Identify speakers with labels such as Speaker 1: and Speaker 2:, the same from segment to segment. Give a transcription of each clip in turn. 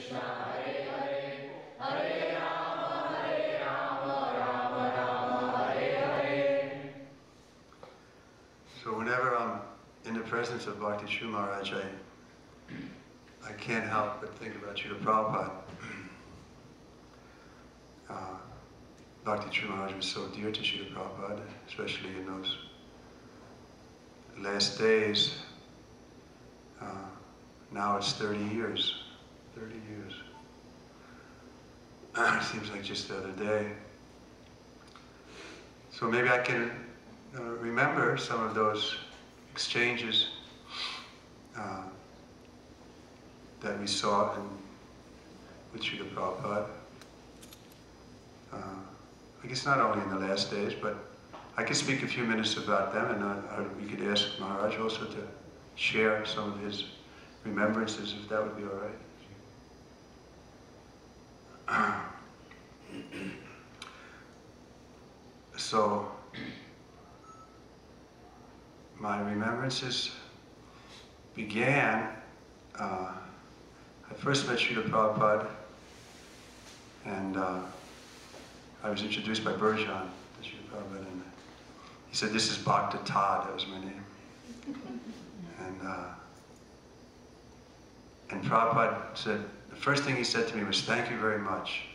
Speaker 1: So whenever I'm in the presence of Bhakti Charu Maharaj, I can't help but think about Srila Prabhupada. Bhakti Charu Maharaj was so dear to Srila Prabhupada, especially in those last days. Now it's 30 years. 30 years. It seems like just the other day. So maybe I can remember some of those exchanges that we saw with Srila Prabhupada. I guess not only in the last days, but I could speak a few minutes about them, and we could ask Maharaj also to share some of his remembrances, if that would be all right. So, my remembrances began, I first met Srila Prabhupada, and I was introduced by Burjan to Srila Prabhupada, and he said, "This is Bhakti Charu," that was my name. And Prabhupada said, the first thing he said to me was, "Thank you very much."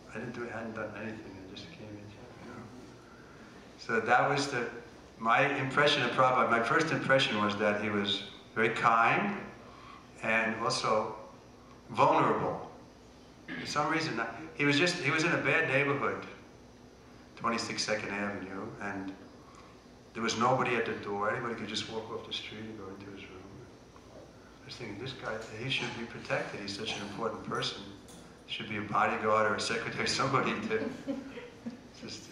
Speaker 1: I hadn't done anything, I just came in, you know. So that was my impression of Prabhupada. My first impression was that he was very kind and also vulnerable. For some reason, he was in a bad neighborhood, 26 2nd Avenue, and there was nobody at the door. Anybody could just walk off the street and go into his room. I was thinking, this guy, he should be protected. He's such an important person. He should be a bodyguard or a secretary, somebody to just...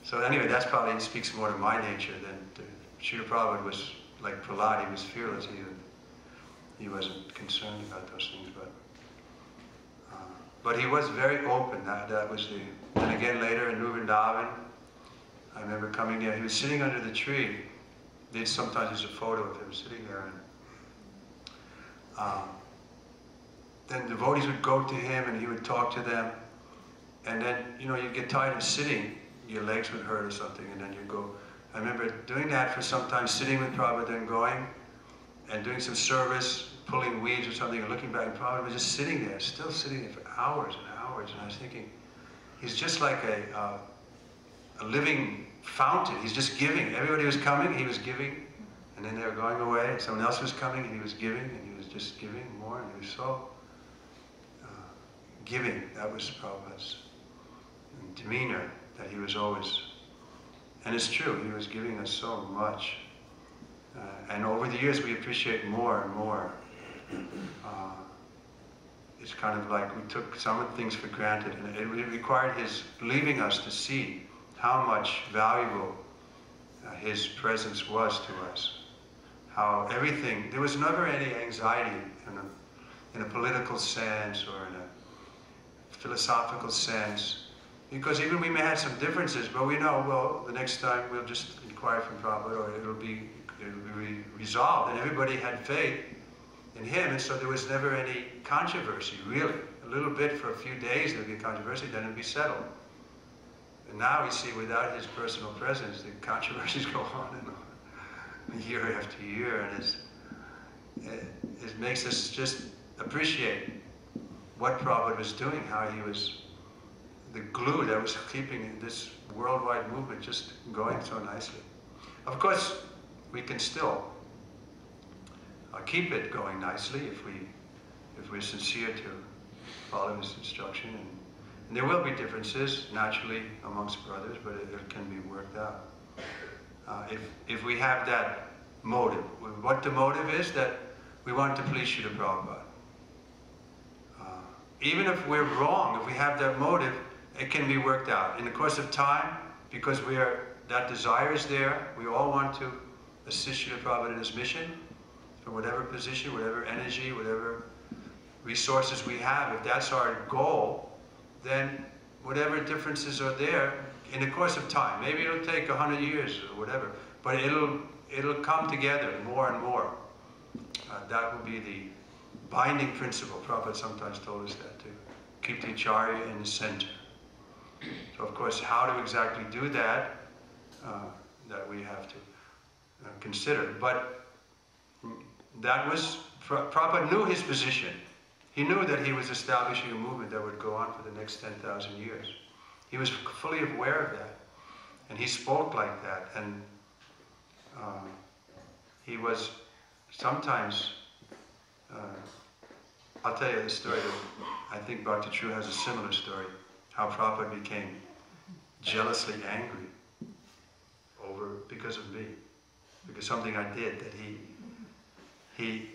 Speaker 1: So anyway, that's probably speaks more to my nature than to... Srila Prabhupada was like Prahlad, he was fearless. He wasn't concerned about those things, but he was very open. That was the... And again, later in Vrindavan, I remember coming there, he was sitting under the tree. Sometimes there's a photo of him sitting there, and then devotees would go to him and he would talk to them, and then, you know, you'd get tired of sitting, your legs would hurt or something, and then you'd go. I remember doing that for some time, sitting with Prabhupada, then going and doing some service, pulling weeds or something, and looking back, and Prabhupada was just sitting there, still sitting there for hours and hours, and I was thinking, he's just like a living fountain. He's just giving. Everybody was coming, he was giving, and then they were going away, and someone else was coming, and he was giving, and he was just giving more, and he was so giving. That was Prabhupada's demeanor, that he was always, and it's true, he was giving us so much. And over the years we appreciate more and more. It's kind of like we took some of the things for granted, and it required his leaving us to see how much valuable his presence was to us. How everything, there was never any anxiety in a political sense or in a philosophical sense, because even we may have some differences, but we know, well, the next time we'll just inquire from Prabhupada, or it'll be resolved, and everybody had faith in him, and so there was never any controversy, really. A little bit for a few days there would be controversy, then it'd be settled. And now we see, without his personal presence, the controversies go on and on, year after year, and it makes us just appreciate what Prabhupada was doing, how he was the glue that was keeping this worldwide movement just going so nicely. Of course, we can still keep it going nicely if we're sincere to follow his instruction, and there will be differences naturally amongst brothers, but it can be worked out if we have that motive. What the motive is, that we want to please Srila Prabhupada. Even if we're wrong, if we have that motive, it can be worked out in the course of time, because that desire is there. We all want to assist Srila Prabhupada in his mission, from whatever position, whatever energy, whatever resources we have. If that's our goal, then whatever differences are there, in the course of time, maybe it'll take 100 years or whatever, but it'll come together more and more. That will be binding principle. Prabhupada sometimes told us that too. Keep the Acharya in the center. So of course, how to exactly do that, that we have to consider. But that was, Prabhupada knew his position. He knew that he was establishing a movement that would go on for the next 10,000 years. He was fully aware of that. And he spoke like that. And he was sometimes, I'll tell you the story. I think Bhakti Charu has a similar story. How Prabhupada became jealously angry because of me. Because something I did that he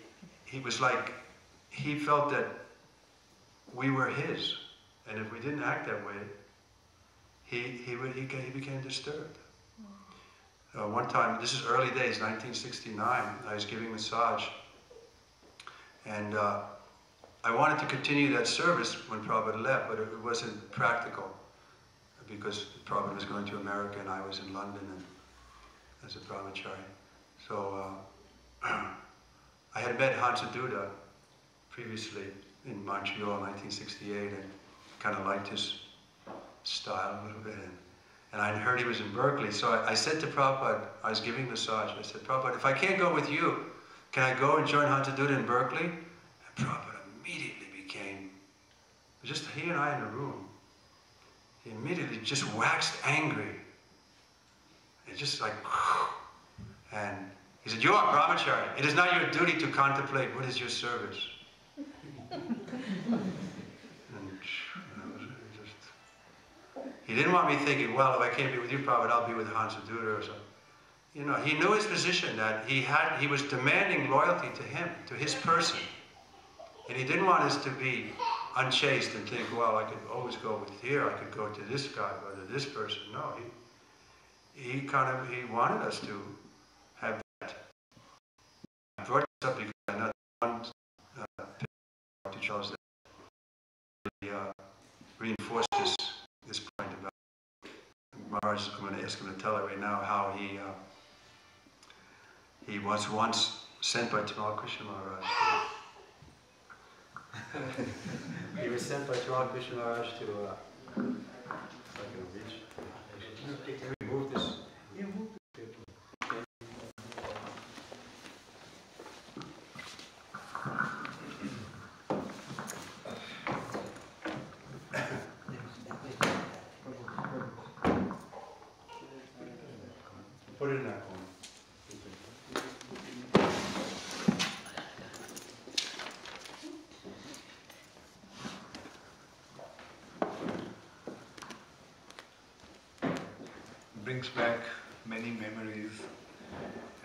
Speaker 1: was like, he felt that we were his, and if we didn't act that way, he became disturbed. One time, this is early days, 1969, I was giving massage, and I wanted to continue that service when Prabhupada left, but it wasn't practical because Prabhupada was going to America and I was in London and as a brahmachari. So I had met Hansaduda previously in Montreal in 1968 and kind of liked his style a little bit. And I heard he was in Berkeley. So I said to Prabhupada, I was giving massage, I said, Prabhupada, if I can't go with you, can I go and join Hansaduda in Berkeley? And Prabhupada immediately became, just he and I in a room, he immediately just waxed angry. It's just like, and he said, you are brahmachari. It is not your duty to contemplate what is your service. He didn't want me thinking, well, if I can't be with you, Prabhupada, I'll be with Hansaduda or something. You know, he knew his position, that he was demanding loyalty to him, to his person. And he didn't want us to be unchaste and think, well, I could always go with here, I could go to this guy or to this person. No, he wanted us to have that. I brought this up because I know one to Charles that really reinforced this point about Maharaj. I'm going to ask him to tell it right now how he was once sent by Tamal Krishna Maharaj. He was sent by Tamal Krishna Maharaj to if I can reach. Can we move this? Yeah, move this. Put it in that corner.
Speaker 2: Brings back many memories,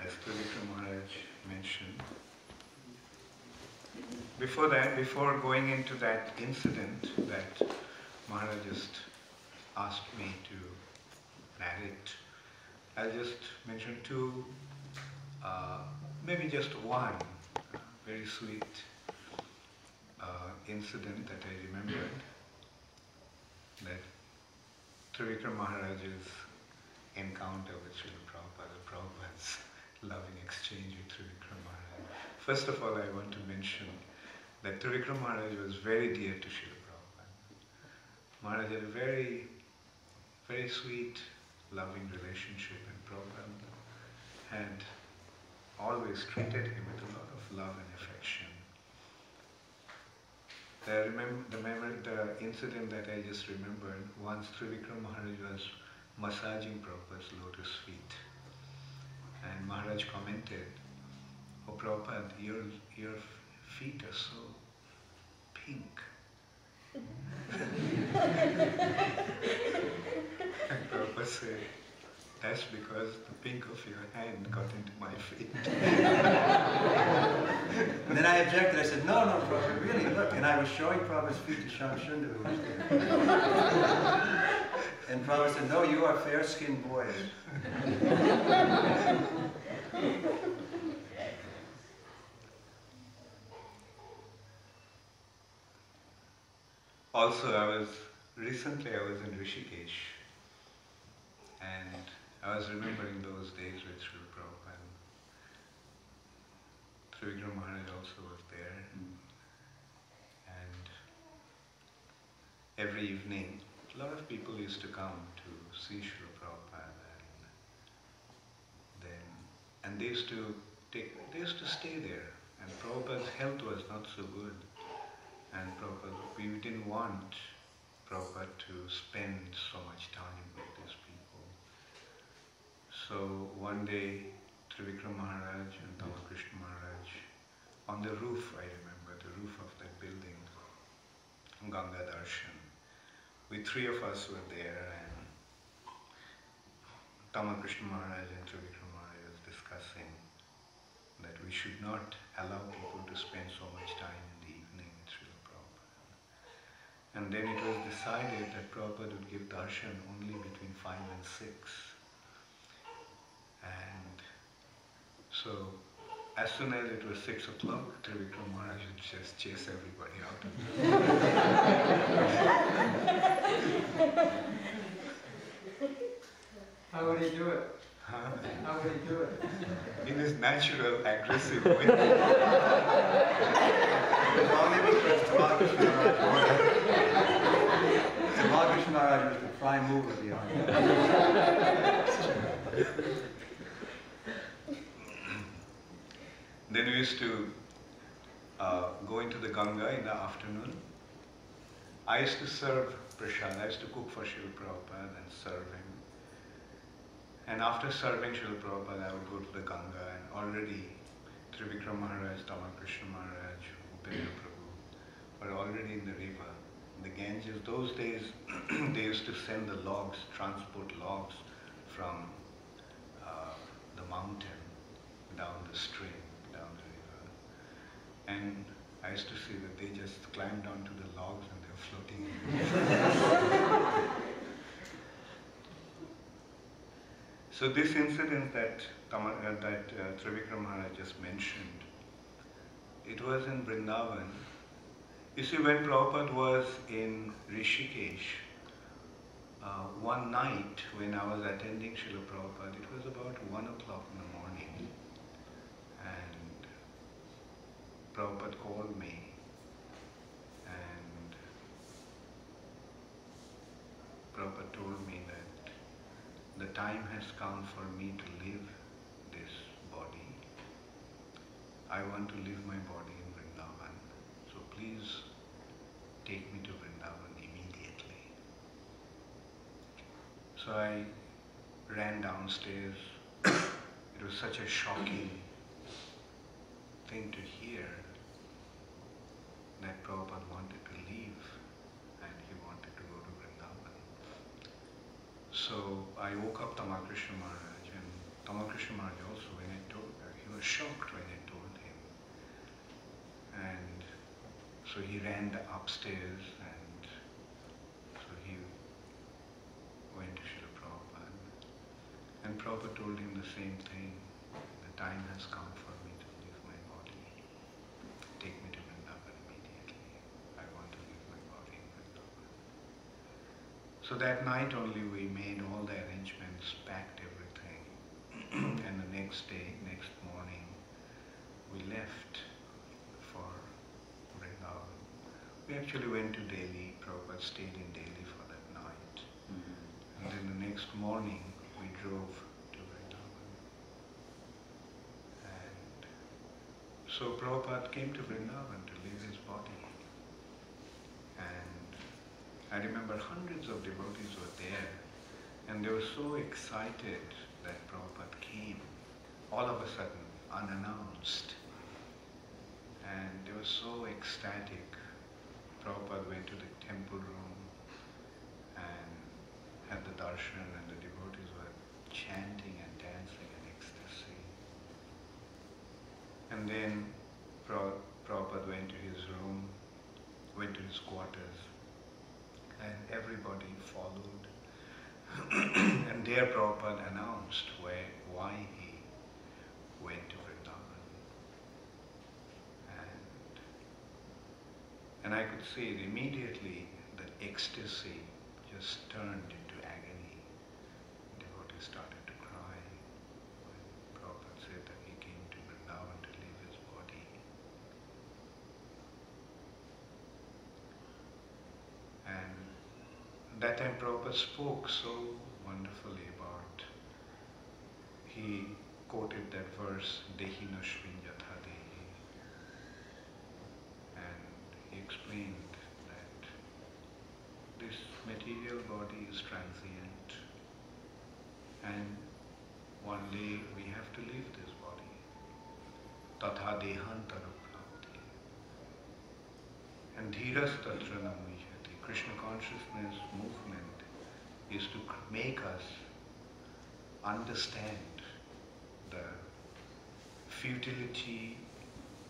Speaker 2: as Trivikrama Maharaj mentioned. Before that, before going into that incident that Maharaj just asked me to narrate, I'll just mention two, maybe just one very sweet incident that I remembered, that Trivikrama Maharaj's encounter with Srila Prabhupada, Prabhupada's loving exchange with Trivikrama Maharaj. First of all, I want to mention that Trivikrama Maharaj was very dear to Srila Prabhupada. Maharaj had a very, very sweet, loving relationship, and Prabhupada had always treated him with a lot of love and affection. The incident that I just remembered, once Trivikrama Maharaj was massaging Prabhupada's lotus feet. And Maharaj commented, oh Prabhupada, your feet are so pink. And Prabhupada said, that's because the pink of your hand got into my feet.
Speaker 1: And then I objected. I said, no, Prabhupada, really, look. And I was showing Prabhupada's feet to Shamshunda, who was there. And Prabhupada said, no, you are fair-skinned boys.
Speaker 2: Also, recently I was in Rishikesh, and I was remembering those days with Srila Trivikrama Maharaj also was there. And every evening, a lot of people used to come to see Srila Prabhupada, and they used to stay there. And Prabhupada's health was not so good, and we didn't want Prabhupada to spend so much time with these people. So one day, Trivikrama Maharaj and Ramakrishna Maharaj, on the roof, I remember, the roof of that building, Ganga Darshan, we three of us were there, and Ramakrishna Maharaj and Trivikrama Maharaj was discussing that we should not allow people to spend so much time in the evening with Srila Prabhupada. And then it was decided that Prabhupada would give darshan only between 5 and 6. And so, as soon as it was 6 o'clock, Trivikrama Maharaj would just chase everybody out of the
Speaker 3: How would he do it?
Speaker 2: Huh?
Speaker 3: How would he do it?
Speaker 2: In his natural, aggressive way.
Speaker 1: Only because Ramakrishna Maharaj ordered. Ramakrishna Maharaj was the prime mover behind it.
Speaker 2: Then we used to go into the Ganga in the afternoon. I used to serve prasad. I used to cook for Srila Prabhupada and serve him. And after serving Srila Prabhupada, I would go to the Ganga, and already Trivikrama Maharaj, Ramakrishna Maharaj, Upendra Prabhu were already in the river. The Ganges, those days, they used to send the logs, transport logs from the mountain down the stream, down the river. And I used to see that they just climbed onto the logs and they were floating in the river. So this incident that Trivikrama Maharaj just mentioned, it was in Vrindavan. You see, when Prabhupada was in Rishikesh, one night when I was attending Srila Prabhupada, it was about 1 o'clock in the morning, and Prabhupada called me, and Prabhupada told me that the time has come for me to leave this body. I want to leave my body in Vrindavan, so please take me to Vrindavan immediately. So I ran downstairs. It was such a shocking thing to hear that Prabhupada wanted to leave and he wanted to go to Vrindavan. So I woke up Ramakrishna Maharaj, and Ramakrishna Maharaj also, when I told her, he was shocked when I told him. And so he ran upstairs, and so he went to Srila Prabhupada. And Prabhupada told him the same thing. The time has come for me to leave my body. Take me to Vrindavan immediately. I want to leave my body in Vrindavan. So that night only we made all the arrangements, packed everything. And the next day, next morning, we left for Vrindavan. We actually went to Delhi. Prabhupada stayed in Delhi for that night. And then the next morning, we drove to Vrindavan. And so Prabhupada came to Vrindavan to leave his body. And I remember hundreds of devotees were there, and they were so excited that Prabhupada came, all of a sudden, unannounced. And they were so ecstatic. Prabhupada went to the temple room and had the darshan, and the devotees were chanting and dancing in ecstasy. And then Prabhupada went to his room, went to his quarters, and everybody followed. And there Prabhupada announced why he went to Vrindavan. And I could see it immediately, that ecstasy just turned into agony. Devotees started to cry when Prabhupada said that he came to Vrindavan to leave his body. that time Prabhupada spoke so wonderfully about, he quoted that verse, Dehi Nashvin Yatha Dehi, and he explained that this material body is transient and one day we have to leave this body. Tatha Dehantara Pravati. And Dhiras Tatra Namujyati. Krishna consciousness movement is to make us understand the futility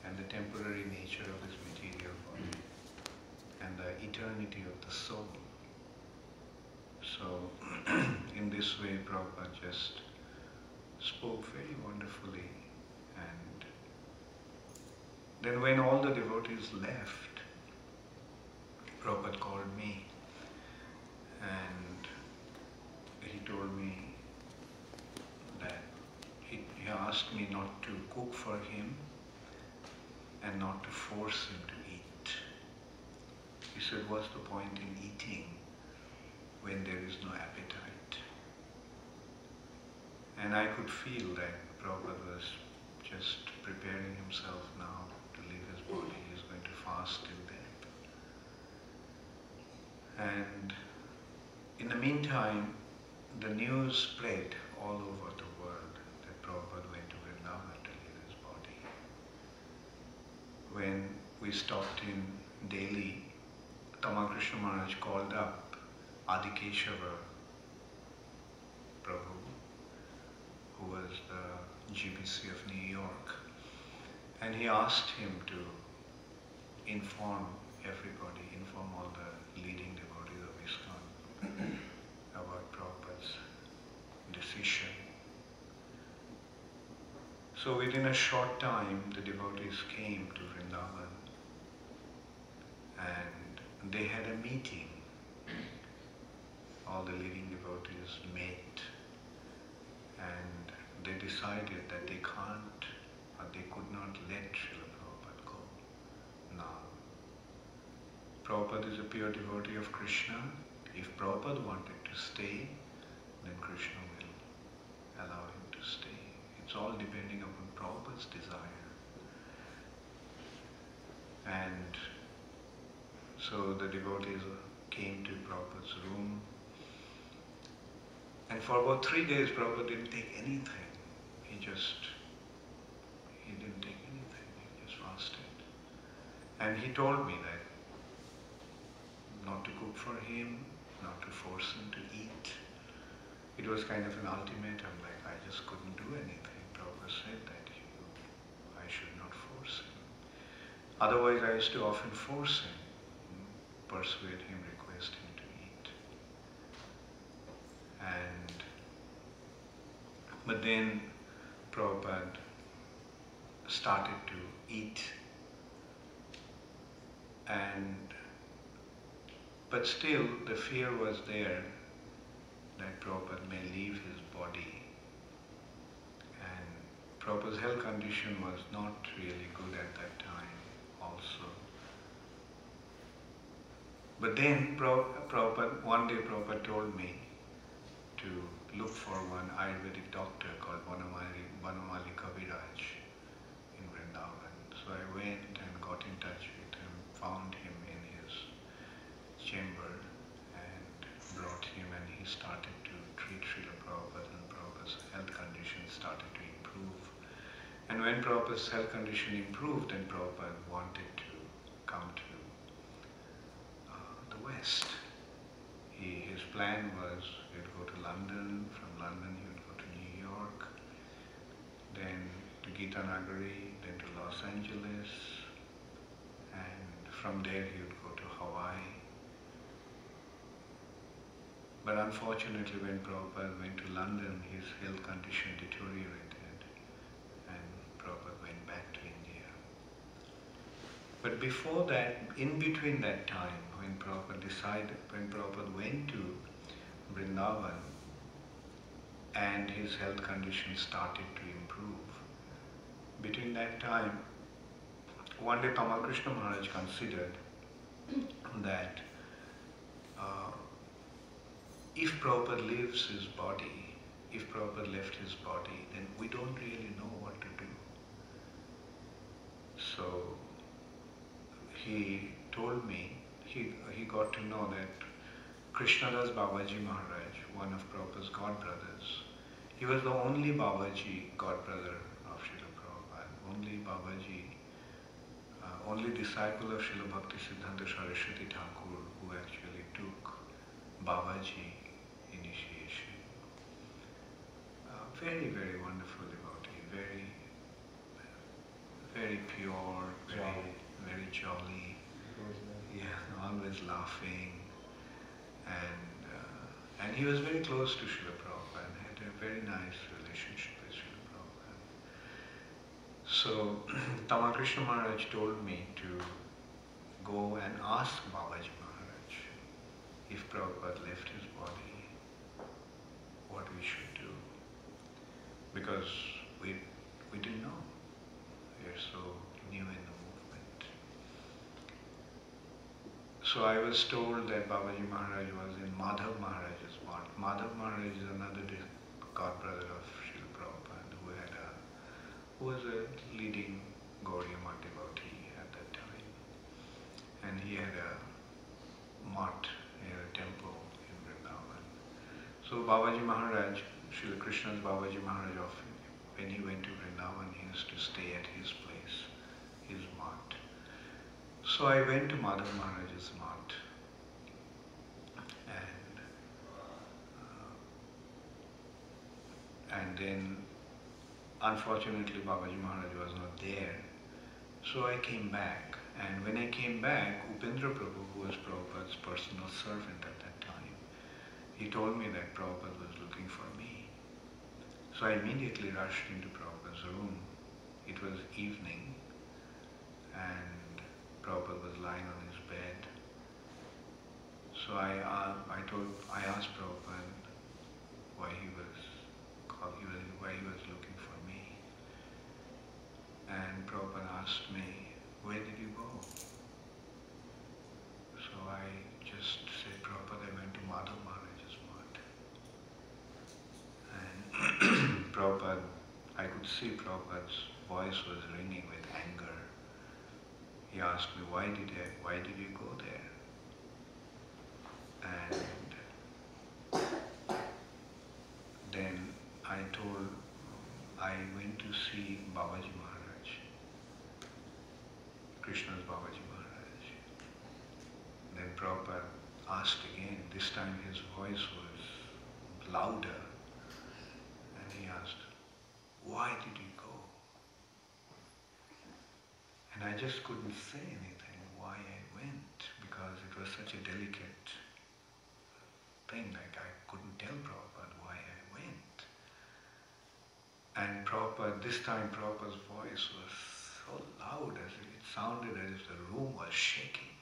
Speaker 2: and the temporary nature of this material body and the eternity of the soul. So, in this way, Prabhupada just spoke very wonderfully, and then when all the devotees left, Prabhupada called me and he told me that he asked me not to cook for him and not to force him to eat. He said, what's the point in eating when there is no appetite? And I could feel that Prabhupada was just preparing himself now to leave his body. He is going to fast till death. And in the meantime, the news spread all over the world that Prabhupada went to Vrindavan to leave his body. When we stopped in Delhi, Tamakrishna Maharaj called up Adikeshava Prabhu, who was the GBC of New York, and he asked him to inform everybody, inform all the leading devotees of ISKCON about Prabhupada's decision. So within a short time, the devotees came to Vrindavan and they had a meeting. All the leading devotees met and they decided that they can't or they could not let Srila Prabhupada go now. Prabhupada is a pure devotee of Krishna. If Prabhupada wanted to stay, then Krishna will allow him to stay. It's all depending upon Prabhupada's desire. And so the devotees came to Prabhupada's room, and for about 3 days Prabhupada didn't take anything. He didn't take anything, he just fasted. And he told me that not to cook for him, not to force him to eat. It was kind of an ultimatum, like I just couldn't do anything. Prabhupada said that I should not force him. Otherwise I used to often force him, persuade him, request him to eat. But then Prabhupada started to eat, but still the fear was there that Prabhupada may leave his body, and Prabhupada's health condition was not really good at that time also. But then one day Prabhupada told me to look for one Ayurvedic doctor called Banamali Kaviraj in Vrindavan. So I went and got in touch with him, found him in his chamber and brought him, and he started to treat Srila Prabhupada, and Prabhupada's health condition started to improve. And when Prabhupada's health condition improved, then Prabhupada wanted to come to the West. His plan was he would go to London, from London he would go to New York, then to Gita Nagari, then to Los Angeles, and from there he would go to Hawaii. But unfortunately when Prabhupada went to London, his health condition deteriorated and Prabhupada went back to India. But before that, in between that time, when Prabhupada went to Vrindavan and his health condition started to improve, between that time, one day Tamakrishna Maharaj considered that if Prabhupada leaves his body, if Prabhupada left his body, then we don't really know what to do. So he told me, he got to know that Krishnadas Babaji Maharaj, one of Prabhupada's godbrothers, he was the only Babaji godbrother of Srila Prabhupada, only Babaji, only disciple of Srila Bhakti Siddhanta Saraswati Thakur who actually took Babaji initiation. Very, very wonderful devotee, very, very pure, very jolly. Yeah, always laughing, and he was very close to Srila Prabhupada and had a very nice relationship with Srila Prabhupada. So Tamakrishna Maharaj told me to go and ask Babaji Maharaj if Prabhupada left his body, what we should do, because we didn't know. We are so new in the movement. So I was told that Babaji Maharaj was in Madhav Maharaj's mart. Madhav Maharaj is another godbrother of Srila Prabhupada who was a leading Gaudiya Math devotee at that time. And he had a mart, he had a temple in Vrindavan. So Babaji Maharaj, Srila Krishna's Babaji Maharaj, often, when he went to Vrindavan, he used to stay at his place, his mart. So I went to Madhav Maharaj's mart, and then unfortunately Babaji Maharaj was not there. So I came back, and when I came back, Upendra Prabhu, who was Prabhupada's personal servant at that time, he told me that Prabhupada was looking for me. So I immediately rushed into Prabhupada's room. It was evening, and Prabhupada was lying on his bed. So I asked Prabhupada why he was looking for me. And Prabhupada asked me, where did you go? So I just said, Prabhupada, I went to Madhav Maharaj's mart. And Prabhupada, I could see Prabhupada's voice was ringing with anger. He asked me, why did you go there? And then I went to see Babaji Maharaj, Krishna's Babaji Maharaj. Then Prabhupada asked again, this time his voice was louder, and he asked, why did you go? And I just couldn't say anything why I went, because it was such a delicate thing, like I couldn't tell Prabhupada why I went. And Prabhupada, this time Prabhupada's voice was so loud, as if it sounded as if the room was shaking.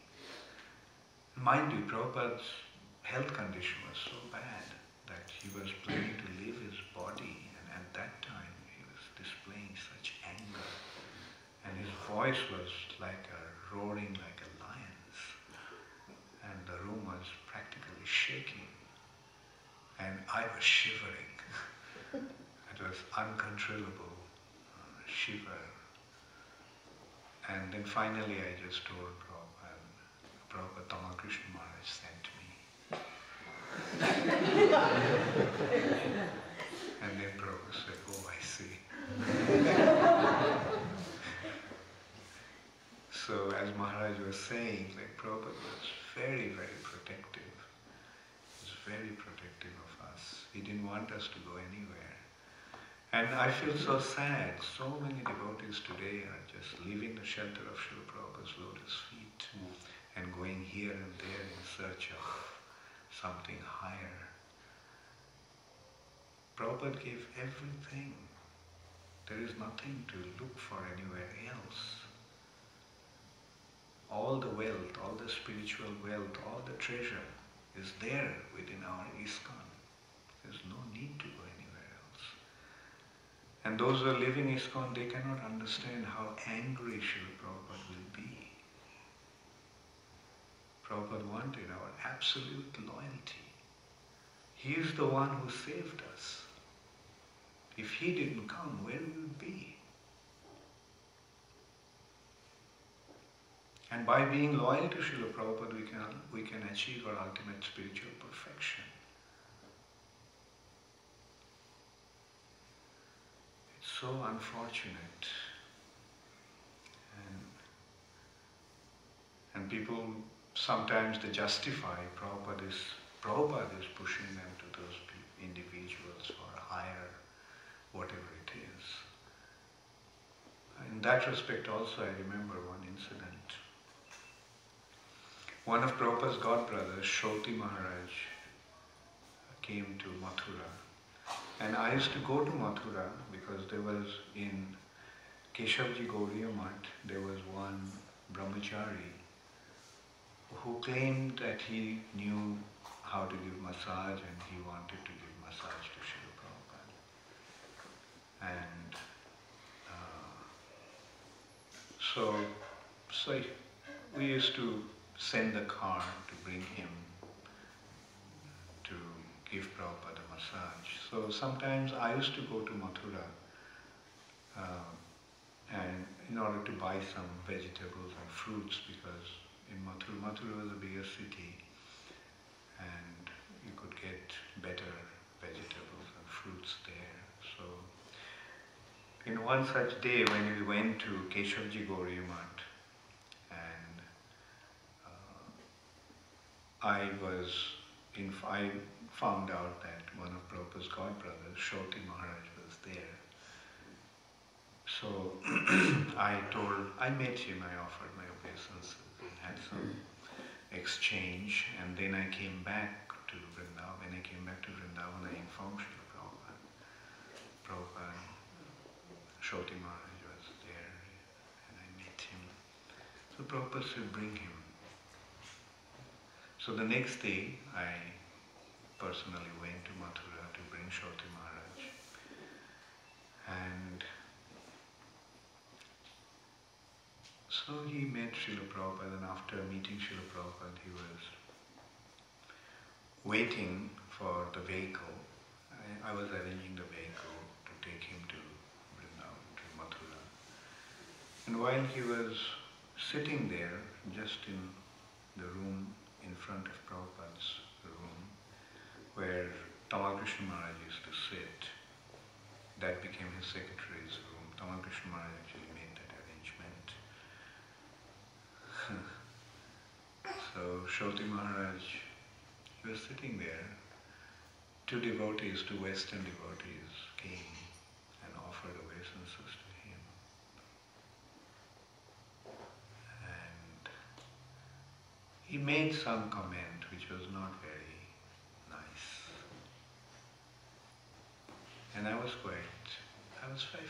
Speaker 2: Mind you, Prabhupada's health condition was so bad that he was planning to leave his body, and at that time he was displaying such anger. And his voice was like roaring like a lion's, and the room was practically shaking. And I was shivering. It was uncontrollable shiver. And then finally I just told Prabhupada, Tamakrishna Maharaj sent me. And then Prabhupada said, oh, I see. So as Maharaj was saying, like Prabhupada was very, very protective. He was very protective of us. He didn't want us to go anywhere. And I feel so sad. So many devotees today are just leaving the shelter of Srila Prabhupada's lotus feet and going here and there in search of something higher. Prabhupada gave everything. There is nothing to look for anywhere else. All the wealth, all the spiritual wealth, all the treasure is there within our ISKCON. There's no need to go anywhere else. And those who are living ISKCON, they cannot understand how angry Srila Prabhupada will be. Prabhupada wanted our absolute loyalty. He is the one who saved us. If he didn't come, where would we be? And by being loyal to Srila Prabhupada, we can achieve our ultimate spiritual perfection. It's so unfortunate. And people sometimes they justify Prabhupada is pushing them to those individuals for higher, whatever it is. In that respect also I remember one incident. One of Prabhupada's godbrothers, Shoti Maharaj, came to Mathura. And I used to go to Mathura because there was in Keshavji Gauriya Math, there was one brahmachari who claimed that he knew how to give massage and he wanted to give massage to Srila Prabhupada. And so we used to send a car to bring him to give Prabhupada a massage. So sometimes I used to go to Mathura and in order to buy some vegetables and fruits, because in Mathura was a bigger city and you could get better vegetables and fruits there. So in one such day when we went to Keshavji Gauriya Math, and I found out that one of Prabhupada's godbrothers, Shoti Maharaj, was there. So I met him, I offered my obeisances, and had some exchange, and then I came back to Vrindavan. When I came back to Vrindavan, I informed Srila Prabhupada. Shoti Maharaj was there, and I met him. So Prabhupada said, bring him. So the next day, I personally went to Mathura to bring Shoti Maharaj. And so he met Srila Prabhupada, and after meeting Srila Prabhupada, he was waiting for the vehicle. I was arranging the vehicle to take him to Vrindavan, to Mathura. And while he was sitting there, just in the room in front of Prabhupada's room, where Tamal Krishna Maharaj used to sit, that became his secretary's room. Tamal Krishna Maharaj actually made that arrangement. So Shoti Maharaj, he was sitting there. Two Western devotees came and offered obeisances to him. And he made some comment which was not very nice. And I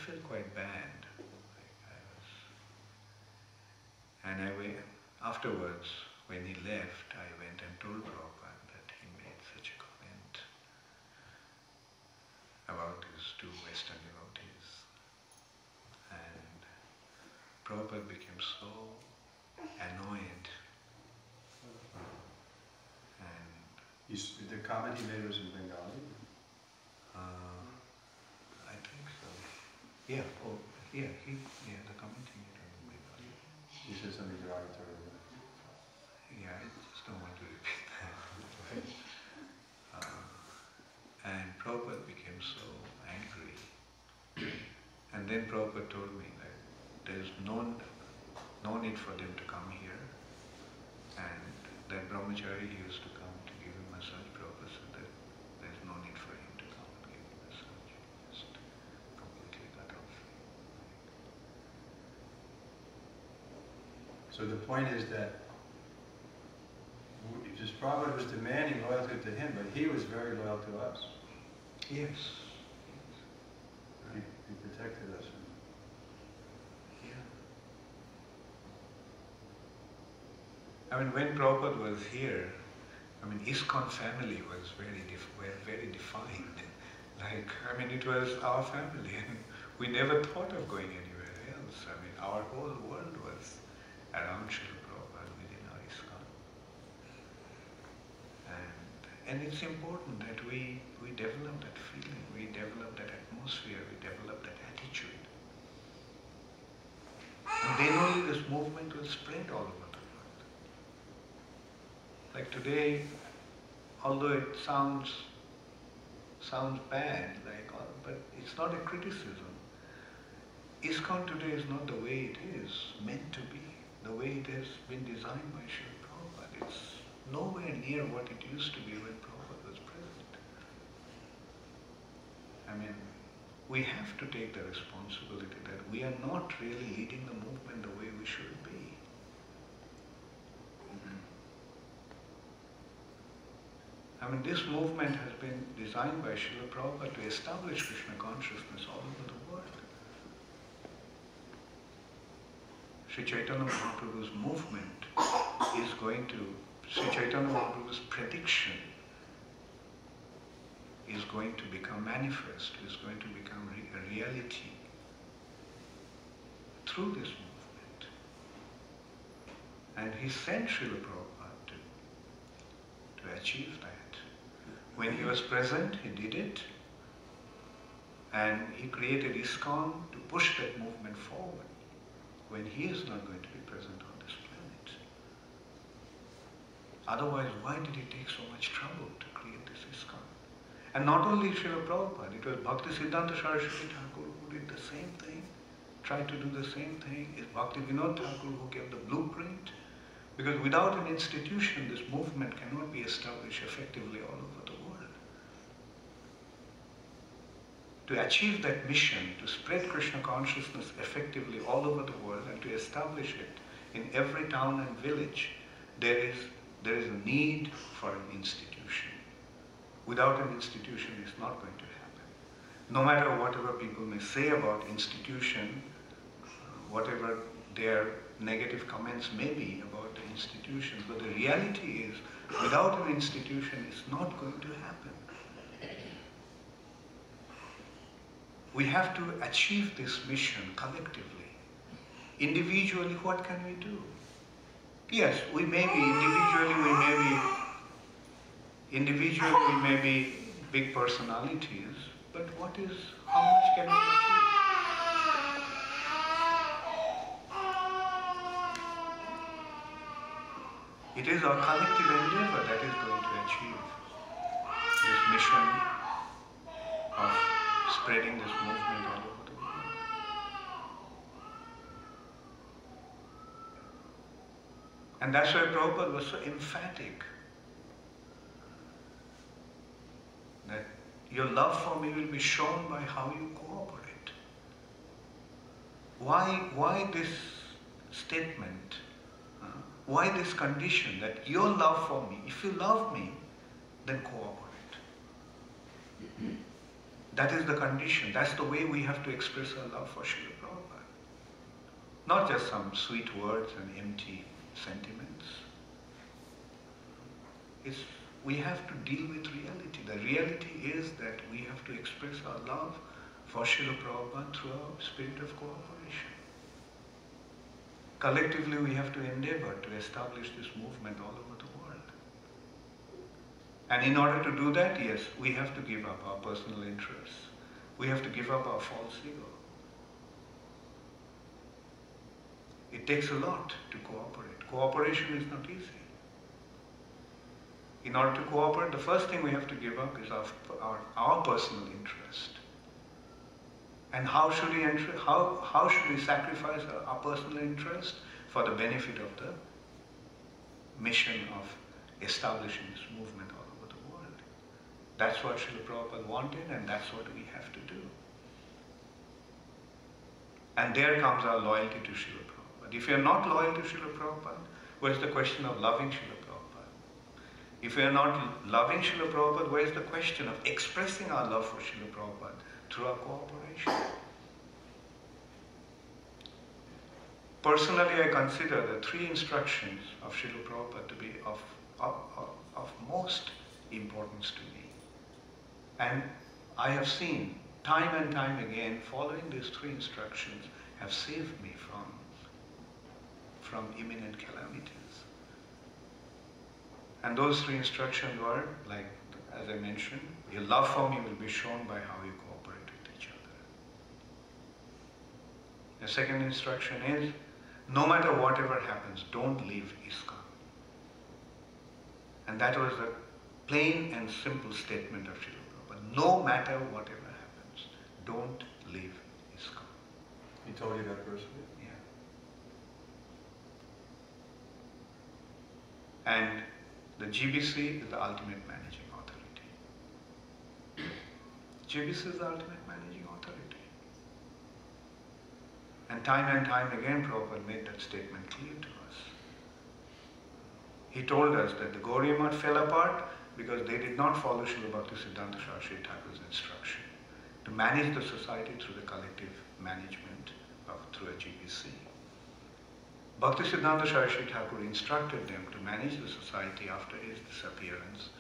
Speaker 2: felt quite bad. Afterwards, when he left, I went and told Prabhupada that he made such a comment about his two Western devotees. And Prabhupada became so annoyed. And
Speaker 1: the comment he made was in Bengali?
Speaker 2: I think so. The comment he made was in Bengali.
Speaker 1: He said something derogatory.
Speaker 2: Yeah, I just don't want to repeat that. And Prabhupada became so angry. And then Prabhupada told me that there is no need for them to come here. And that brahmachari he used to come to give him massage. Prabhupada said that there is no need for him to come and give him massage. Just completely cut off.
Speaker 1: So the point is that just Prabhupada was demanding loyalty to him, but he was very loyal to us.
Speaker 2: Yes.
Speaker 1: He protected us.
Speaker 2: Yeah. I mean, when Prabhupada was here, ISKCON family was very defined. It was our family, and we never thought of going anywhere else. Our whole world was around Srila Prabhupada within our ISKCON. And it's important that we develop that feeling, we develop that atmosphere, we develop that attitude. And then only this movement will spread all over the world. Like today, although it sounds bad, but it's not a criticism. ISKCON today is not the way it is meant to be, the way it has been designed by Srila Prabhupada. It's nowhere near what it used to be when Prabhupada was present. I mean, we have to take the responsibility that we are not really leading the movement the way we should be. I mean, this movement has been designed by Srila Prabhupada to establish Krishna consciousness all over the world. Sri Chaitanya Mahaprabhu's movement is going to, Sri Chaitanya Mahaprabhu's prediction is going to become manifest, is going to become a reality through this movement. And he sent Srila Prabhupada to achieve that. When he was present, he did it, and he created ISKCON to push that movement forward when he is not going to be present on this planet. Otherwise, why did it take so much trouble to create this ISKCON? And not only Srila Prabhupada, it was Bhakti Siddhanta Saraswati Thakur who did the same thing, tried to do the same thing. It's Bhakti Vinod Thakur who gave the blueprint. Because without an institution, this movement cannot be established effectively all over the world. To achieve that mission, to spread Krishna consciousness effectively all over the world and to establish it in every town and village, there is a need for an institution. Without an institution, it's not going to happen. No matter whatever people may say about institution, whatever their negative comments may be about the institution, but the reality is, without an institution, it's not going to happen. We have to achieve this mission collectively. Individually, what can we do? Yes, we may be big personalities, but how much can we achieve? It is our collective endeavor that is going to achieve this mission of spreading this movement all over the world. And that's why Prabhupada was so emphatic that your love for me will be shown by how you cooperate. Why this statement? Why this condition that your love for me, if you love me, then cooperate. That is the condition. That's the way we have to express our love for Srila Prabhupada. Not just some sweet words and empty sentiments. We have to deal with reality. The reality is that we have to express our love for Srila Prabhupada through our spirit of cooperation. Collectively, we have to endeavor to establish this movement all over the world. And in order to do that, yes, we have to give up our personal interests. We have to give up our false ego. It takes a lot to cooperate. Cooperation is not easy. In order to cooperate, the first thing we have to give up is our personal interest. And how should we sacrifice our personal interest for the benefit of the mission of establishing this movement all over the world? That's what Srila Prabhupada wanted, and that's what we have to do. And there comes our loyalty to Srila Prabhupada. If you are not loyal to Srila Prabhupada, where's the question of loving Srila Prabhupada? If we are not loving Srila Prabhupada, where's the question of expressing our love for Srila Prabhupada through our cooperation? Personally, I consider the 3 instructions of Srila Prabhupada to be of most importance to me. And I have seen time and time again, following these 3 instructions have saved me from imminent calamities. And those 3 instructions were like as I mentioned, your love for me will be shown by how you cooperate with each other. The second instruction is, no matter whatever happens, don't leave ISKCON. And that was the plain and simple statement of Srila Prabhupada. No matter whatever happens, don't leave ISKCON.
Speaker 1: He told you that personally?
Speaker 2: Yeah. And the GBC is the ultimate managing authority. GBC is the ultimate managing authority. And time again, Prabhupada made that statement clear to us. He told us that the Gauriya Math fell apart because they did not follow Srila Bhakti Siddhanta Saraswati Thakur's instruction to manage the society through the collective management through a GBC. Bhakti Siddhanta Saraswati Thakur instructed them to manage the society after his disappearance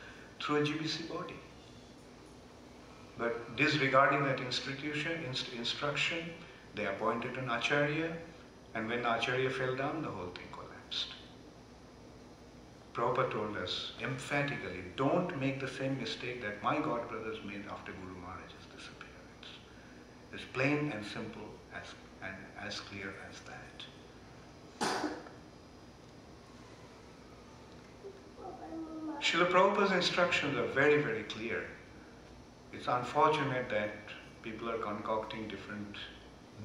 Speaker 2: through a GBC body. But disregarding that instruction, they appointed an Acharya, and when the Acharya fell down, the whole thing collapsed. Prabhupada told us emphatically, don't make the same mistake that my godbrothers made after Guru Maharaj's disappearance. It's plain and simple and as clear as that. Srila Prabhupada's instructions are very, very clear. It's unfortunate that people are concocting different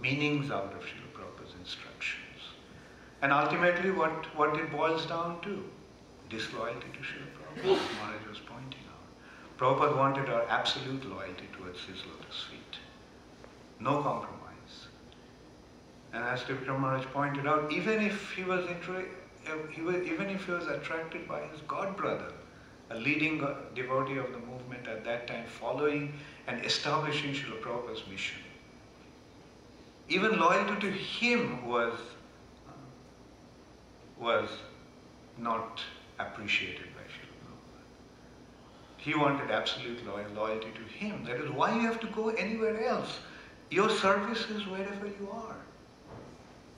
Speaker 2: meanings out of Srila Prabhupada's instructions. And ultimately what it boils down to? Disloyalty to Srila Prabhupada, as Maharaj was pointing out. Prabhupada wanted our absolute loyalty towards his lotus feet. No compromise. And as Trivikrama Maharaj pointed out, even if he was attracted by his godbrother, a leading devotee of the movement at that time, following and establishing Srila Prabhupada's mission, even loyalty to him was not appreciated by Srila Prabhupada. He wanted absolute loyalty to him. That is why you have to go anywhere else. Your service is wherever you are.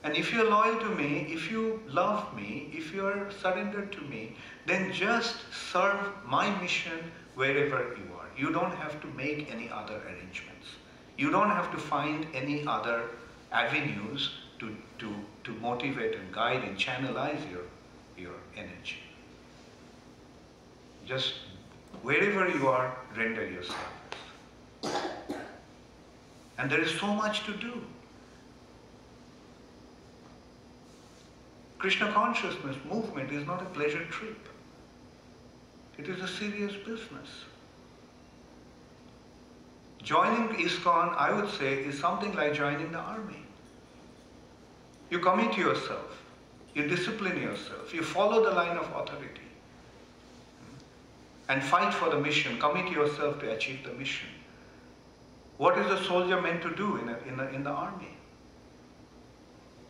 Speaker 2: And if you're loyal to me, if you love me, if you are surrendered to me, then just serve my mission wherever you are. You don't have to make any other arrangements. You don't have to find any other avenues to motivate and guide and channelize your energy. Just wherever you are, render your service. And there is so much to do. Krishna consciousness movement is not a pleasure trip. It is a serious business. Joining ISKCON, I would say, is something like joining the army. You commit yourself, you discipline yourself, you follow the line of authority, and fight for the mission, commit yourself to achieve the mission. What is a soldier meant to do in the army?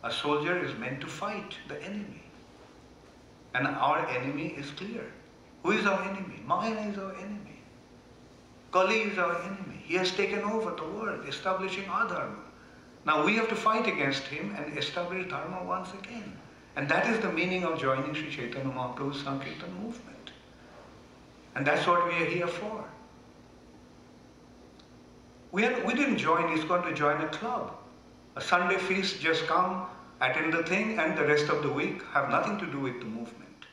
Speaker 2: A soldier is meant to fight the enemy. And our enemy is clear. Who is our enemy? Maya is our enemy. Kali is our enemy. He has taken over the world, establishing our dharma. Now we have to fight against him and establish dharma once again. And that is the meaning of joining Sri Chaitanya Mahaprabhu's Sankirtan movement. And that's what we are here for. We didn't join ISKCON to join a club. A Sunday feast, just come, attend the thing, and the rest of the week have nothing to do with the movement.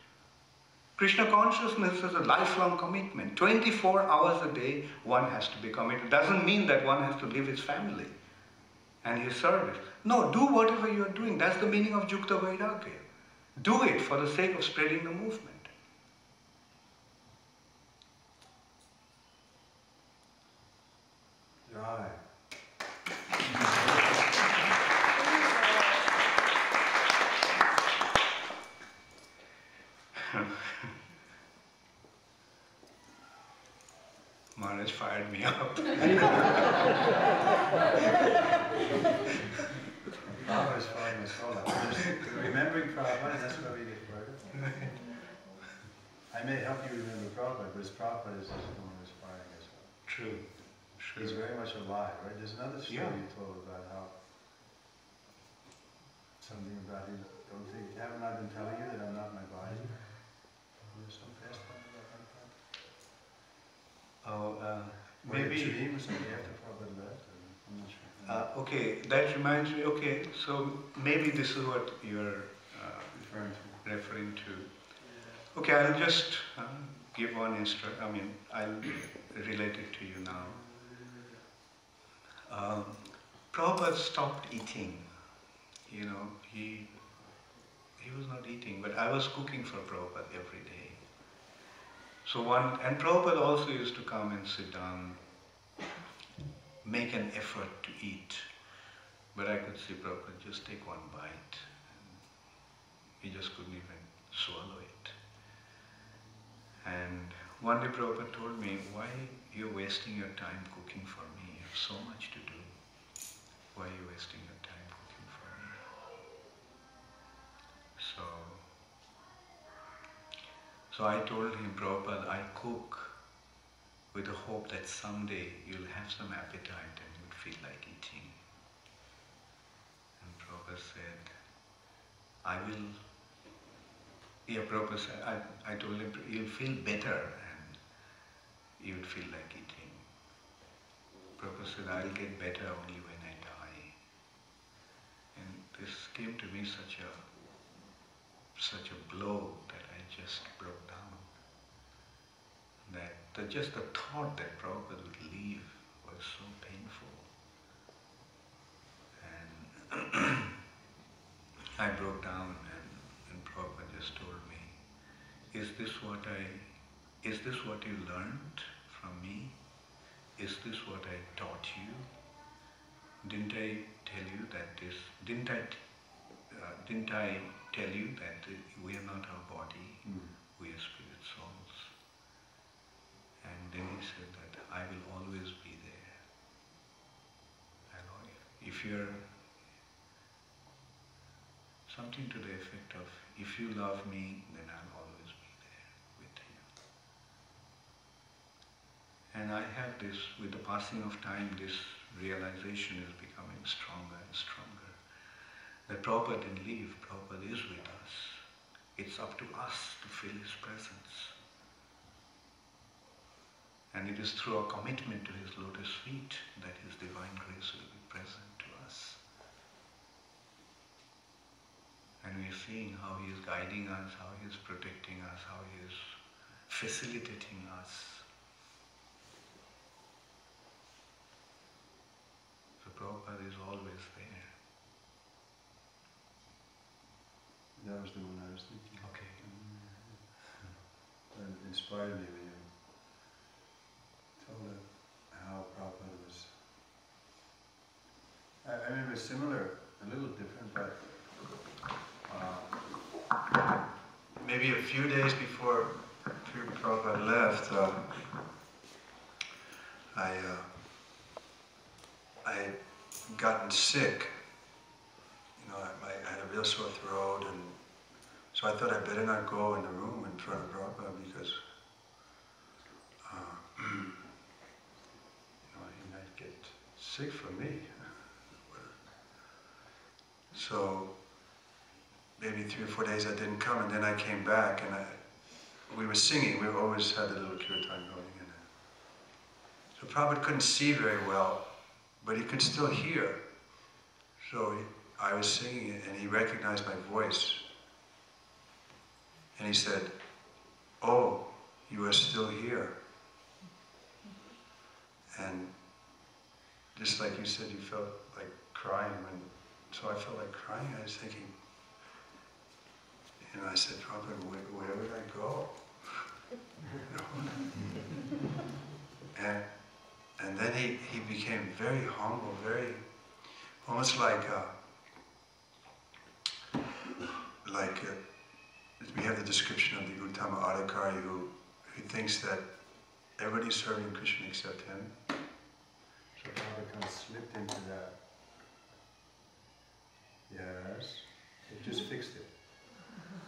Speaker 2: Krishna consciousness is a lifelong commitment. 24 hours a day, one has to be committed. It doesn't mean that one has to leave his family and his service. No, do whatever you are doing. That's the meaning of Yukta Vairagya. Do it for the sake of spreading the movement.
Speaker 1: Right.
Speaker 2: Maharaj fired me up.
Speaker 1: Baba is firing us all up. Just remembering Prabhupada, that's where we get burdened. I may help you remember Prabhupada, but Prabhupada is the one who's firing us up.
Speaker 2: True.
Speaker 1: He's very much alive, right? There's another story you told about how something about him. Haven't I been telling you that I'm not my body? There's some fast one about that.
Speaker 2: maybe.
Speaker 1: A dream or something after Prabhupada left? I'm not sure.
Speaker 2: Okay, that reminds me. Okay, so maybe this is what you're referring to. Okay, I'll just give one I'll relate it to you now. Prabhupada stopped eating. You know, he was not eating, but I was cooking for Prabhupada every day. So and Prabhupada also used to come and sit down, make an effort to eat. But I could see Prabhupada just take one bite. He just couldn't even swallow it. And one day Prabhupada told me, why you're wasting your time cooking for me? You have so much to do. Why are you wasting your time cooking for me? So I told him, Prabhupada, I cook with the hope that someday you'll have some appetite and you'll feel like eating. And Prabhupada said, Prabhupada said, I told him, you'll feel better and you'll feel like eating. Prabhupada said, I'll get better only when I die. And this came to me such a blow that I just broke down. That just the thought that Prabhupada would leave was so painful. And I broke down and Prabhupada just told me, is this what you learned from me? Is this what I taught you? Didn't I tell you that we are not our body, we are spirit souls? And then he said that I will always be there. If you're something to the effect of, if you love me, then I'll always be there with you. And I have this, with the passing of time, this realization is becoming stronger and stronger. That Prabhupada didn't leave, Prabhupada is with us. It's up to us to feel his presence. And it is through our commitment to his lotus feet that his divine grace will be present to us. And we are seeing how he is guiding us, how he is protecting us, how he is facilitating us. So Prabhupada is always there.
Speaker 1: That was the one I was thinking.
Speaker 2: Okay.
Speaker 1: That inspired me when you told how Prabhupada was. I remember similar, a little different, but maybe a few days before Prabhupada left, I had gotten sick. You know, I had a real sore throat, and so I thought I better not go in the room in front of Prabhupada because he might get sick from me. So maybe 3 or 4 days I didn't come, and then I came back, and we were singing. We always had a little kirtan going. So Prabhupada couldn't see very well, but he could still hear. So I was singing it, and he recognized my voice. And he said, "Oh, you are still here." And just like you said, you felt like crying. So I felt like crying. I was thinking, and I said, "Prabhupada, where would I go?" And then he became very humble, very, almost like we have the description of the Uttama Adhikari who thinks that everybody's serving Krishna except him. So Prabhupada kind of slipped into that. Yes, it just fixed it.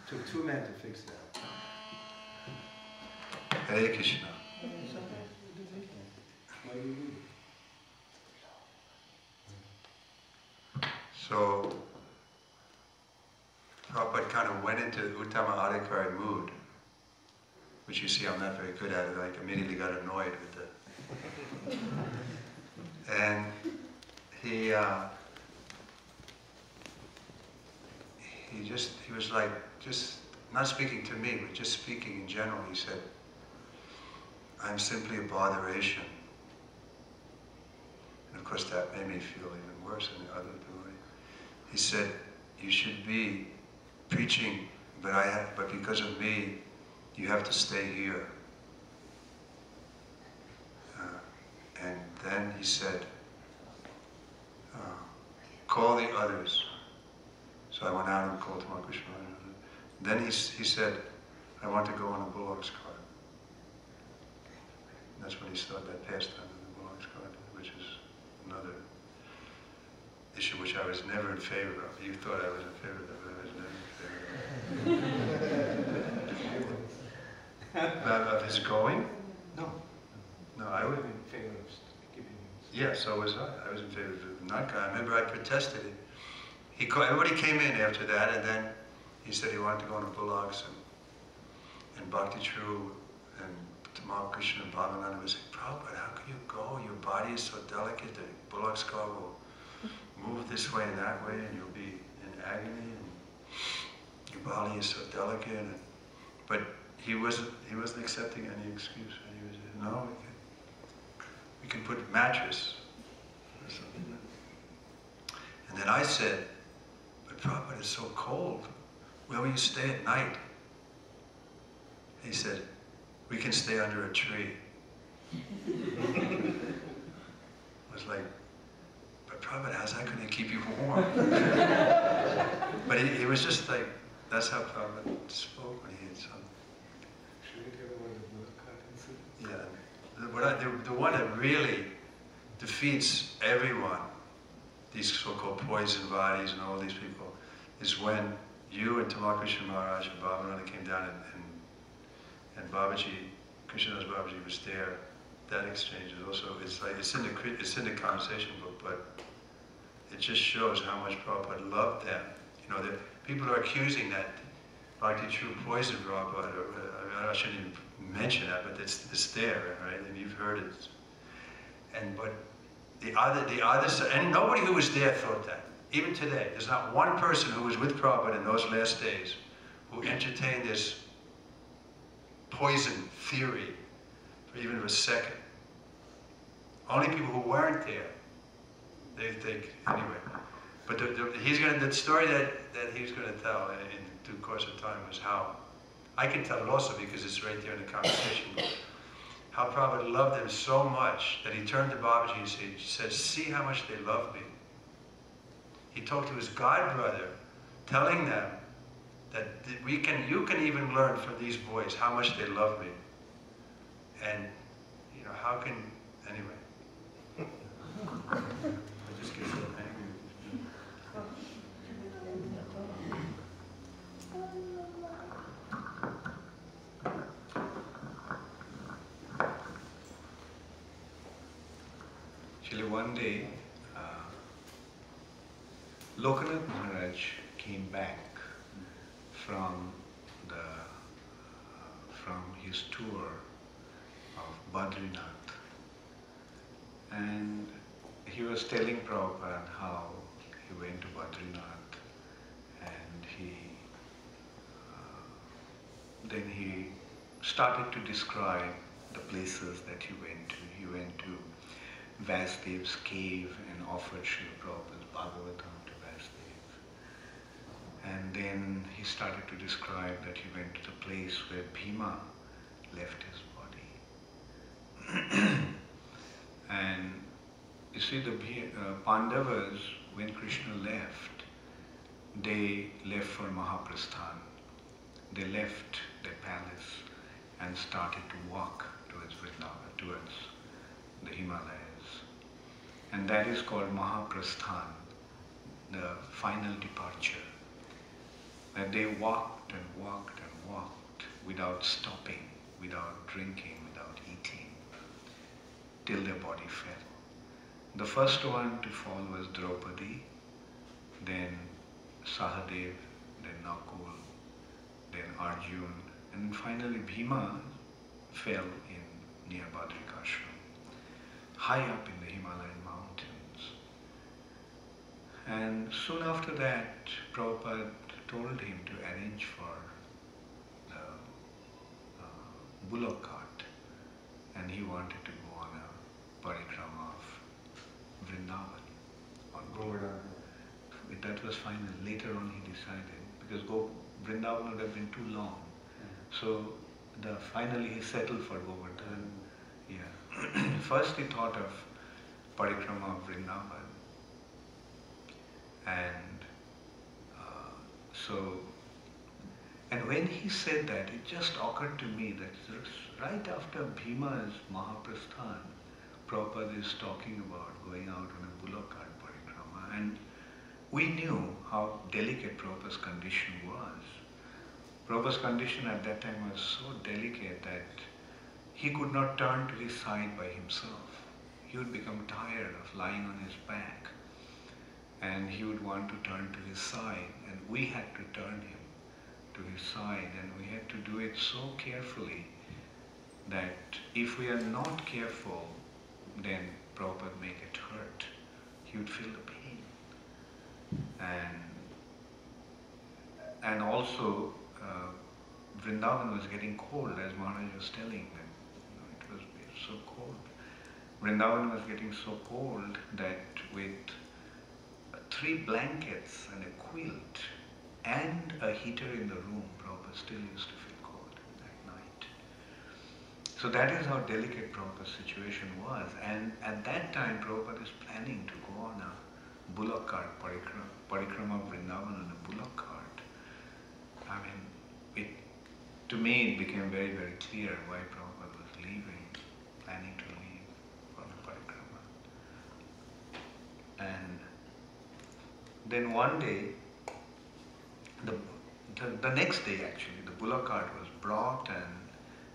Speaker 1: Took 2 men to fix that. Hare Krishna. So Prabhupada kind of went into the Uttama Adhikari mood, which you see I'm not very good at it. I immediately got annoyed with And he was like, just not speaking to me, but just speaking in general. He said, I'm simply a botheration. And of course that made me feel even worse than the other way. He said, you should be preaching, but because of me, you have to stay here. And then he said, call the others. So I went out and called Krishna. Then he said, I want to go on a bullock's cart. And that's when he started that pastime of the bullock's cart, which is another issue which I was never in favor of. You thought I was in favor of that, but I was never in favor of it. Of his going?
Speaker 2: No.
Speaker 1: No, I would.
Speaker 2: In favor of giving him.
Speaker 1: Yeah, so was I. I was in favor of not going. I remember I protested it. Everybody came in after that, and then he said he wanted to go on the bullocks, and Bhakti Charu and Tamal Krishna and Bhavananda was saying, Prabhupada, how can you go? Your body is so delicate, the bullock's cart will move this way and that way, and you'll be in agony, and your body is so delicate. But he wasn't accepting any excuse. And he was saying, no, we can put mattress or something. And then I said, but Prabhupada, it's so cold. Where will you stay at night? He said, we can stay under a tree. I was like, but Prabhupada, how's that going to keep you warm? But he was just like, that's how Prabhupada spoke when he had some.
Speaker 2: Should we tell about the bullock cart incident?
Speaker 1: Yeah. The one that really defeats everyone, these so-called poison bodies and all these people, is when you and Tamal Krishna Maharaj and Bhavananda came down and Babaji, Krishnadas Babaji was there. That exchange is also, it's in the conversation book, but it just shows how much Prabhupada loved them. You know, people are accusing that Bhakti Charu poisoned Prabhupada. I shouldn't even mention that, but it's there, right? And you've heard it. But the other side, and nobody who was there thought that. Even today, there's not one person who was with Prabhupada in those last days who entertained this poison theory for even a second. Only people who weren't there, they think, anyway. But the story that he's going to tell in due course of time was how, I can tell it also because it's right there in the conversation book, how Prabhupada loved them so much that he turned to Babaji and said, see how much they love me. He talked to his godbrother, telling them that you can even learn from these boys how much they love me. And, you know, how can, anyway. I just get so angry with this.
Speaker 2: Actually, one day, Lokanath Maharaj came back from his tour of Badrinath, and he was telling Prabhupada how he went to Badrinath, and then he started to describe the places that he went to. He went to Vasudev's cave and offered Srila Prabhupada's Bhagavatam to Vasudev. And then he started to describe that he went to the place where Bhima left his body. And you see, the Pandavas, when Krishna left, they left for Mahaprasthan. They left their palace and started to walk towards Vrindavan, towards the Himalayas. And that is called Mahaprasthan, the final departure. And they walked and walked and walked without stopping, without drinking, without eating, till their body fell. The first one to fall was Draupadi, then Sahadev, then Nakul, then Arjun, and finally Bhima fell in near Badrikashram. high up in the Himalayan mountains. And soon after that, Prabhupada told him to arrange for the bullock cart, and he wanted to go on a parikrama of Vrindavan. That was final. Later on he decided, because Vrindavan would have been too long. So finally he settled for Govardhan. Yeah. First he thought of parikrama of Vrindavan. And when he said that, it just occurred to me that right after Bhima's Mahaprasthan, Prabhupada is talking about going out on a bullock cart parikrama, and we knew how delicate Prabhupada's condition was. Prabhupada's condition at that time was so delicate that he could not turn to his side by himself. He would become tired of lying on his back, and he would want to turn to his side, and we had to turn him to his side, and we had to do it so carefully that if we are not careful, then Prabhupada may get hurt. He would feel the pain. And also, Vrindavan was getting cold, as Maharaj was telling them. It was so cold. Vrindavan was getting so cold that with 3 blankets and a quilt and a heater in the room, Prabhupada still used to feel cold that night. So that is how delicate Prabhupada's situation was. And at that time, Prabhupada is planning to go on a bullock cart parikrama of Vrindavan on a bullock cart. I mean, to me it became very, very clear why Prabhupada was leaving, planning to leave on a parikrama. And then one day, the next day actually, the bullock cart was brought and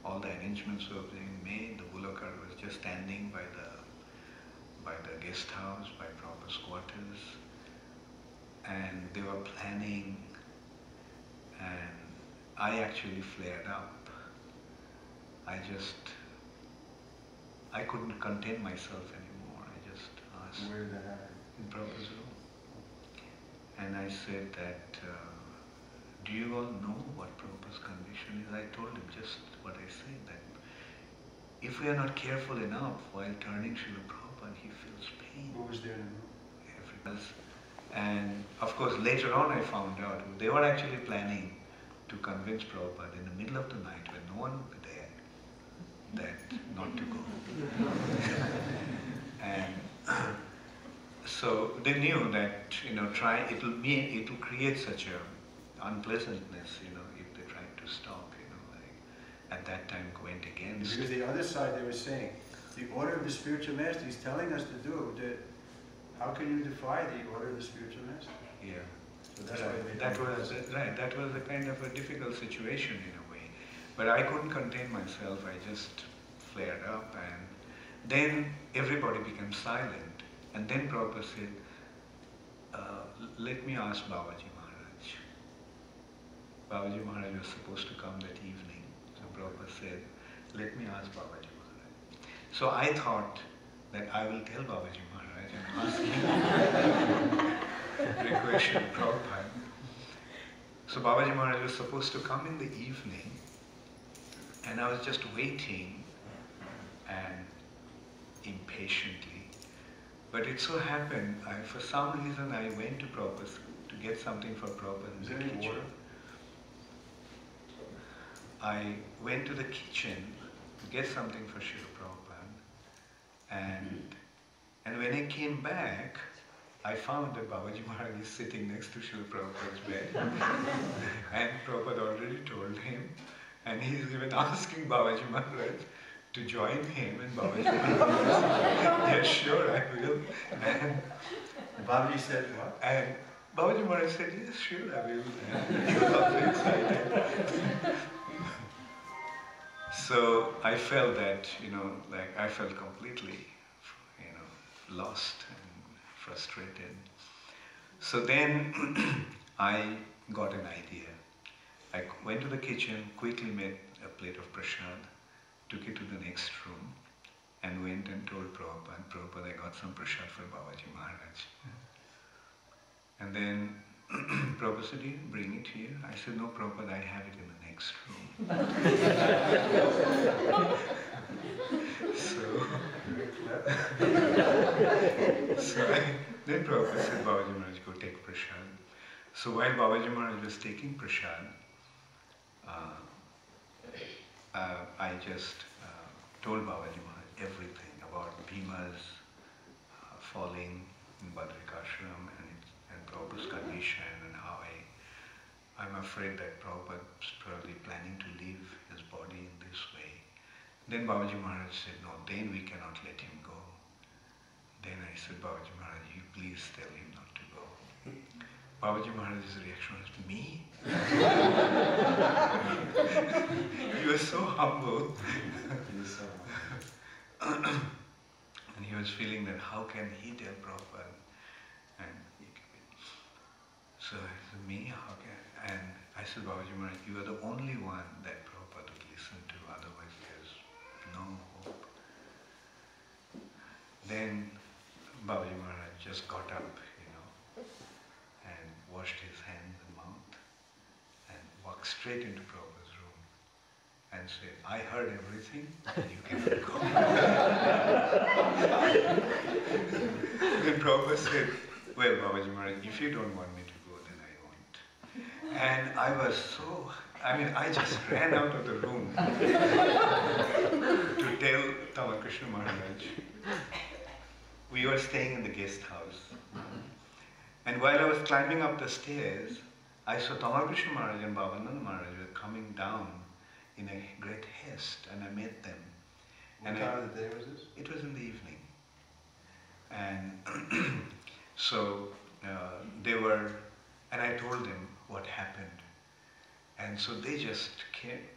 Speaker 2: all the arrangements were being made. The bullock cart was just standing by the guest house, by Prabhupada's quarters, and they were planning, and I actually flared up. I couldn't contain myself anymore. I just asked.
Speaker 1: Where did that happen?
Speaker 2: In Prabhupada's room. And I said that, do you all know what Prabhupada's condition is? I told him just what I said, that if we are not careful enough while turning Srila Prabhupada, he feels pain.
Speaker 1: Who was there in the room?
Speaker 2: Everybody. And of course later on I found out they were actually planning to convince Prabhupada in the middle of the night when no one was there, that not to go. And so they knew that, it will create such a unpleasantness, if they tried to stop, at that time went against.
Speaker 1: Because the other side, they were saying, the order of the spiritual master, he's telling us to do it. How can you defy the order of the spiritual master?
Speaker 2: Yeah.
Speaker 1: So that's
Speaker 2: right.
Speaker 1: why
Speaker 2: That was a kind of a difficult situation in a way. But I couldn't contain myself. I just flared up, and then everybody became silent. And then Prabhupada said, let me ask Babaji Maharaj. Babaji Maharaj was supposed to come that evening. So Prabhupada said, let me ask Babaji Maharaj. So I thought that I will tell Babaji Maharaj and ask him a question Prabhupada. So Babaji Maharaj was supposed to come in the evening, and I was just waiting and impatiently. But it so happened, for some reason I went to Prabhupada to get something for Prabhupada in the kitchen. Water? I went to the kitchen to get something for Srila Prabhupada, and when I came back, I found that Babaji Maharaj is sitting next to Srila Prabhupada's bed, and Prabhupada already told him, and he is even asking Babaji Maharaj to join him, and Babaji Maharaj, yes, sure, I will. And
Speaker 1: Babaji said what?
Speaker 2: And Babaji Maharaj said, yes, sure, I will. And he was also excited. So I felt that, I felt completely, lost and frustrated. So then I got an idea. I went to the kitchen, quickly made a plate of prasad, took it to the next room, and went and told Prabhupada, Prabhupada, I got some prasad for Babaji Maharaj. And then Prabhupada said, you bring it here. I said, no, Prabhupada, I have it in the next room. Then Prabhupada said, Babaji Maharaj, go take prasad. So while Babaji Maharaj was taking prasad, I just told Babaji Maharaj everything about Bhima's falling in Badrikashram and Prabhupada's condition and how I'm afraid that Prabhupada's probably planning to leave his body in this way. Then Babaji Maharaj said, no, then we cannot let him go. Then I said, Babaji Maharaj, you please tell him not to go. Babaji Maharaj's reaction was, me? He was so humble. And he was feeling that how can he tell Prabhupada? And so I said, me? How can? And I said, Babaji Maharaj, you are the only one that Prabhupada would listen to, otherwise there's no hope. Then Babaji Maharaj just got up, and washed his hands and mouth and walked straight into Prabhupada's room and said, I heard everything, you cannot go. Then Prabhupada said, well, Babaji Maharaj, if you don't want me to go, then I won't. And I just ran out of the room to tell Tamakrishna Maharaj. We were staying in the guest house. And while I was climbing up the stairs, I saw Tamakrishna Maharaj and Bhavananda Maharaj were coming down in a great haste, and I met them.
Speaker 1: What time of the day was this?
Speaker 2: It was in the evening. And so they were, and I told them what happened. And so they just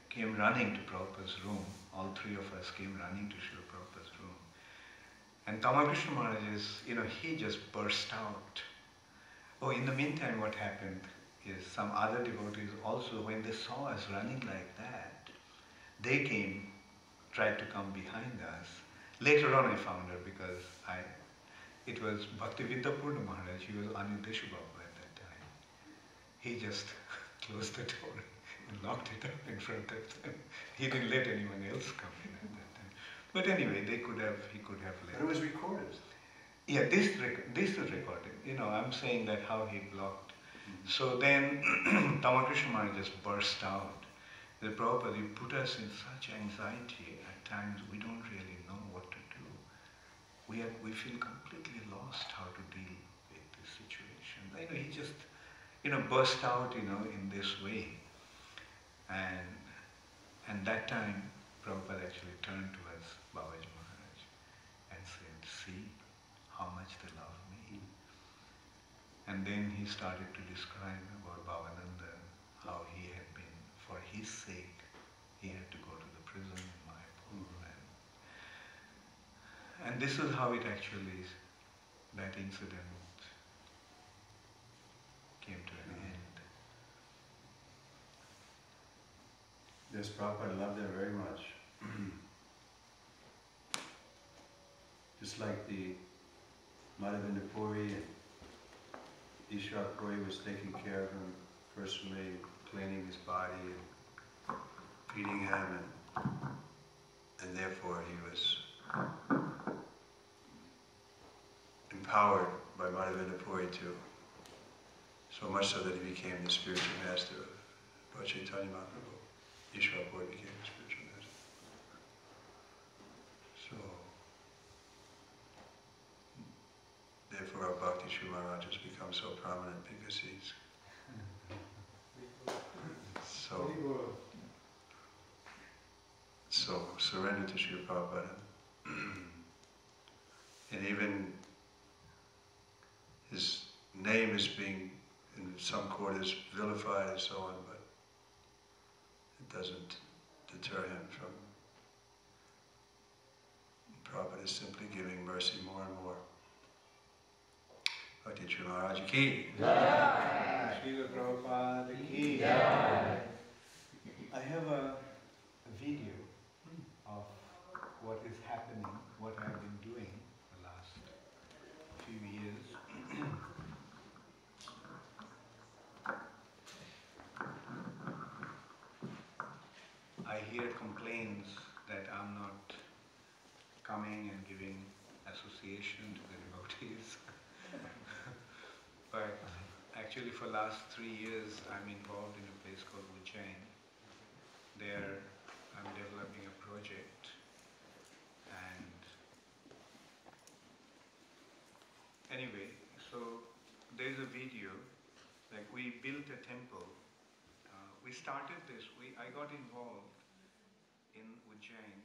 Speaker 2: came running to Prabhupada's room. All three of us came running to Srila Prabhupada's room. And Tamakrishna Maharaj he just burst out. Oh, in the meantime, what happened is some other devotees also, when they saw us running like that, they tried to come behind us. Later on I found her because it was Bhakti Vidyapurna Maharaj, he was Anindeshu Babu at that time. He just closed the door and locked it up in front of them. He didn't let anyone else come in at that time. But anyway, he could have let.
Speaker 1: But it was recorded.
Speaker 2: Yeah, this is recorded. I'm saying that how he blocked. So then Tamakrishna Maharaj just burst out. The Prabhupada, you put us in such anxiety at times we don't really know what to do. We feel completely lost how to deal with this situation. He just burst out in this way. And that time Prabhupada actually turned towards Babaji Maharaj and said, see how much they love me. And then he started to describe about Bhavananda, how he had been, for his sake, he had to go to the prison in Mayapur. And this is how it actually, that incident came to an end.
Speaker 1: Yes, Prabhupada loved them very much. Just like the Madhavendra Puri and Ishwar Puri was taking care of him personally, cleaning his body and feeding him, and therefore he was empowered by Madhavendra Puri too. So much so that he became the spiritual master of Lord Chaitanya Mahaprabhu. Ishwar Puri became the spiritual master. So, therefore our Bhakti Charu Maharaj has become so prominent because he's so surrendered to Srila Prabhupada. And even his name is being in some quarters vilified and so on, but it doesn't deter him from Prabhupada is simply giving mercy more and more. Bhakti Charu Maharaj ki.
Speaker 2: Jai. Srila Prabhupada ki. Jai. I have a video of what is happening I hear complaints that I'm not coming and giving association to the devotees. But actually for last 3 years I'm involved in a place called Ujjain. There I'm developing a project, and anyway, so there's a video, like we built a temple. We started this, I got involved in Ujjain